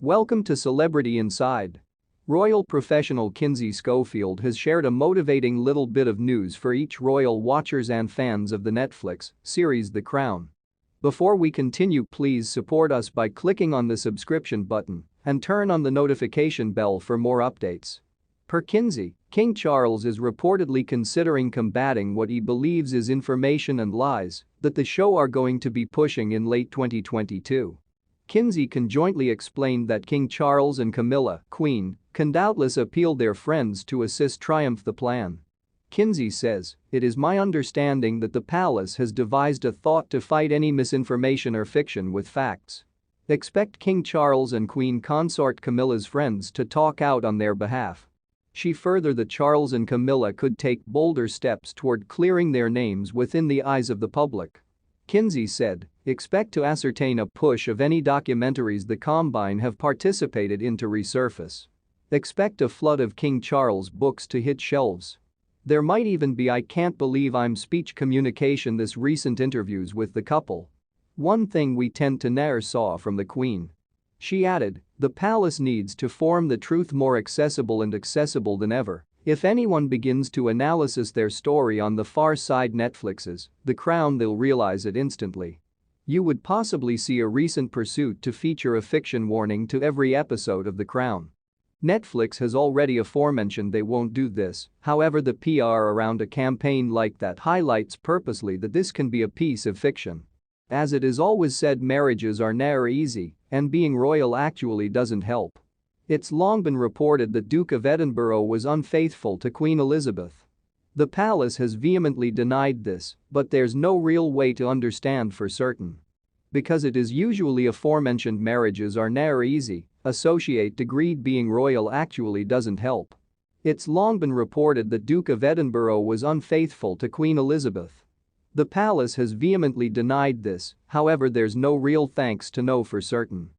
Welcome to Celebrity Inside. Royal professional Kinsey Schofield has shared a motivating little bit of news for each royal watchers and fans of the Netflix series The Crown. Before we continue, please support us by clicking on the subscription button and turn on the notification bell for more updates. Per Kinsey, King Charles is reportedly considering combating what he believes is information and lies that the show are going to be pushing in late 2022. Kinsey conjointly explained that King Charles and Camilla, Queen, can doubtless appeal their friends to assist triumph the plan. Kinsey says, "It is my understanding that the palace has devised a thought to fight any misinformation or fiction with facts. Expect King Charles and Queen consort Camilla's friends to talk out on their behalf." She furthered that Charles and Camilla could take bolder steps toward clearing their names within the eyes of the public. Kinsey said, "Expect to ascertain a push of any documentaries the Combine have participated in to resurface. Expect a flood of King Charles books to hit shelves. There might even be I can't believe I'm speech communication this recent interviews with the couple. One thing we tend to ne'er saw from the Queen." She added, "The palace needs to form the truth more accessible than ever. If anyone begins to analysis their story on the far side Netflix's The Crown, they'll realize it instantly. You would possibly see a recent pursuit to feature a fiction warning to every episode of The Crown. Netflix has already aforementioned they won't do this, however the PR around a campaign like that highlights purposely that this can be a piece of fiction. As it is always said, marriages are ne'er easy, and being royal actually doesn't help. It's long been reported that Duke of Edinburgh was unfaithful to Queen Elizabeth. The palace has vehemently denied this, but there's no real way to understand for certain. Because it is usually aforementioned marriages are ne'er easy, associate agreed being royal actually doesn't help. It's long been reported that Duke of Edinburgh was unfaithful to Queen Elizabeth. The palace has vehemently denied this, however there's no real thanks to know for certain.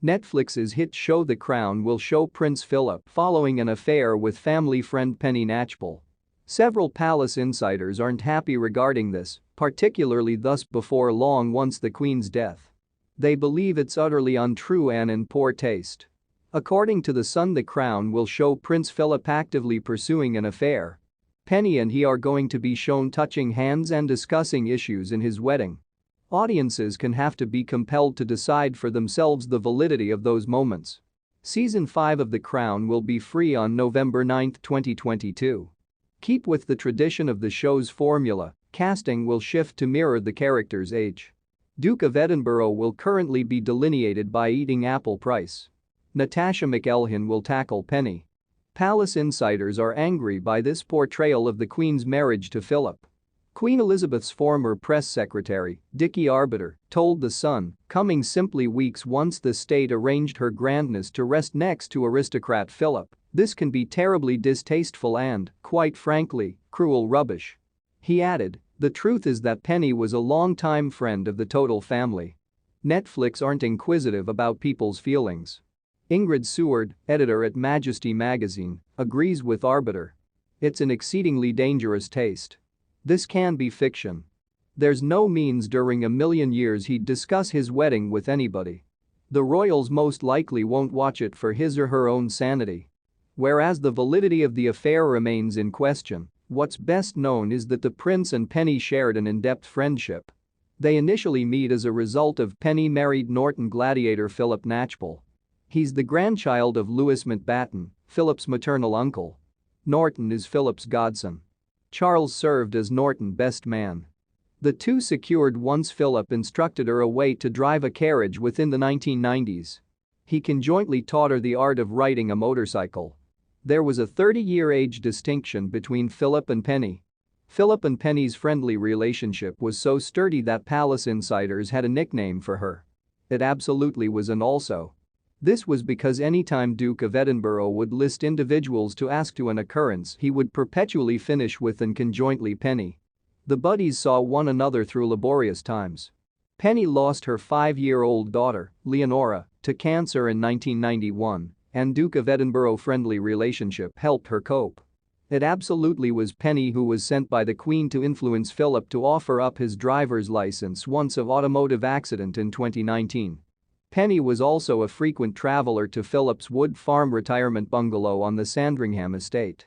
Netflix's hit show The Crown will show Prince Philip following an affair with family friend Penny Knatchbull. Several palace insiders aren't happy regarding this, particularly thus before long once the Queen's death. They believe it's utterly untrue and in poor taste. According to The Sun, The Crown will show Prince Philip actively pursuing an affair. Penny and he are going to be shown touching hands and discussing issues in his wedding. Audiences can have to be compelled to decide for themselves the validity of those moments. Season 5 of The Crown will be free on November 9, 2022. Keep with the tradition of the show's formula, casting will shift to mirror the character's age. Duke of Edinburgh will currently be delineated by eating apple price. Natasha McElhenney will tackle Penny. Palace insiders are angry by this portrayal of the Queen's marriage to Philip. Queen Elizabeth's former press secretary, Dickie Arbiter, told The Sun, coming simply weeks once the state arranged her grandness to rest next to aristocrat Philip, "This can be terribly distasteful and, quite frankly, cruel rubbish." He added, "The truth is that Penny was a long-time friend of the Total family. Netflix aren't inquisitive about people's feelings." Ingrid Seward, editor at Majesty magazine, agrees with Arbiter. "It's an exceedingly dangerous taste. This can be fiction. There's no means during a million years he'd discuss his wedding with anybody. The royals most likely won't watch it for his or her own sanity. Whereas the validity of the affair remains in question, what's best known is that the prince and Penny shared an in-depth friendship. They initially meet as a result of Penny married Norton gladiator Philip Knatchbull. He's the grandchild of Louis Mountbatten, Philip's maternal uncle. Norton is Philip's godson. Charles served as Norton's best man. The two secured once Philip instructed her a way to drive a carriage within the 1990s. He conjointly taught her the art of riding a motorcycle. There was a 30-year age distinction between Philip and Penny. Philip and Penny's friendly relationship was so sturdy that palace insiders had a nickname for her. It absolutely was an also. This was because anytime Duke of Edinburgh would list individuals to ask to an occurrence, he would perpetually finish with "and conjointly Penny." The buddies saw one another through laborious times. Penny lost her 5-year-old daughter, Leonora, to cancer in 1991, and Duke of Edinburgh's friendly relationship helped her cope. It absolutely was Penny who was sent by the Queen to influence Philip to offer up his driver's license once of automotive accident in 2019. Penny was also a frequent traveler to Philip's Wood Farm retirement bungalow on the Sandringham estate.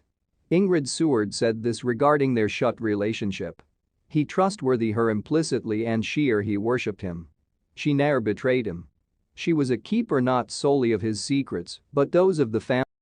Ingrid Seward said this regarding their shut relationship. "He trustworthy her implicitly and she or he worshipped him. She ne'er betrayed him. She was a keeper not solely of his secrets but those of the family.